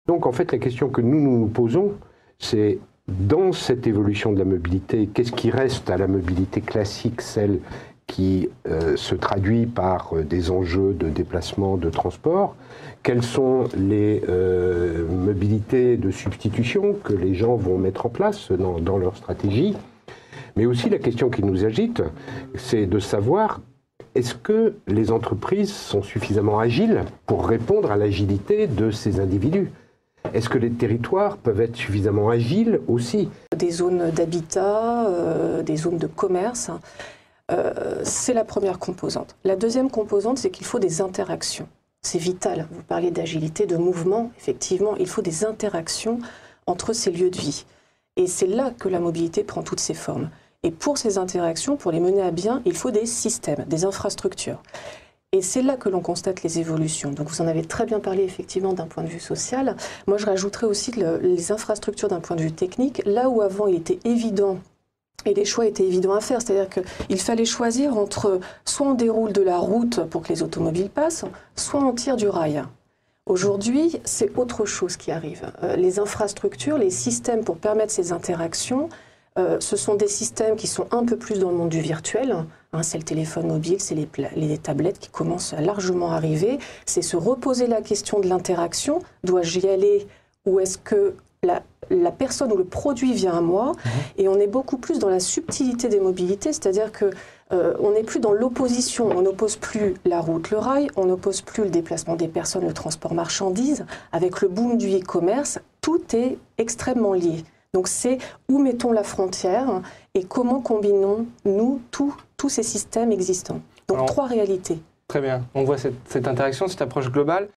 Donc en fait, la question que nous posons, c'est dans cette évolution de la mobilité, qu'est-ce qui reste à la mobilité classique, celle qui se traduit par des enjeux de déplacement, de transport? Quelles sont les mobilités de substitution que les gens vont mettre en place dans leur stratégie? Mais aussi la question qui nous agite, c'est de savoir, est-ce que les entreprises sont suffisamment agiles pour répondre à l'agilité de ces individus? Est-ce que les territoires peuvent être suffisamment agiles aussi? Des zones d'habitat, des zones de commerce, c'est la première composante. La deuxième composante, c'est qu'il faut des interactions. C'est vital. Vous parliez d'agilité, de mouvement. Effectivement, il faut des interactions entre ces lieux de vie. Et c'est là que la mobilité prend toutes ses formes. Et pour ces interactions, pour les mener à bien, il faut des systèmes, des infrastructures. Et c'est là que l'on constate les évolutions. Donc vous en avez très bien parlé effectivement d'un point de vue social. Moi je rajouterais aussi les infrastructures d'un point de vue technique. Là où avant il était évident, et les choix étaient évidents à faire, c'est-à-dire qu'il fallait choisir entre soit on déroule de la route pour que les automobiles passent, soit on tire du rail. Aujourd'hui, c'est autre chose qui arrive. Les infrastructures, les systèmes pour permettre ces interactions, ce sont des systèmes qui sont un peu plus dans le monde du virtuel. C'est le téléphone mobile, c'est les tablettes qui commencent à largement arriver. C'est se reposer la question de l'interaction. Dois-je y aller ou est-ce que la personne ou le produit vient à moi? Et on est beaucoup plus dans la subtilité des mobilités, c'est-à-dire que on n'est plus dans l'opposition. On n'oppose plus la route, le rail, on n'oppose plus le déplacement des personnes, le transport marchandises. Avec le boom du e-commerce, tout est extrêmement lié. Donc c'est où mettons la frontière et comment combinons-nous tous ces systèmes existants. Donc alors, 3 réalités. Très bien. On voit cette interaction, cette approche globale.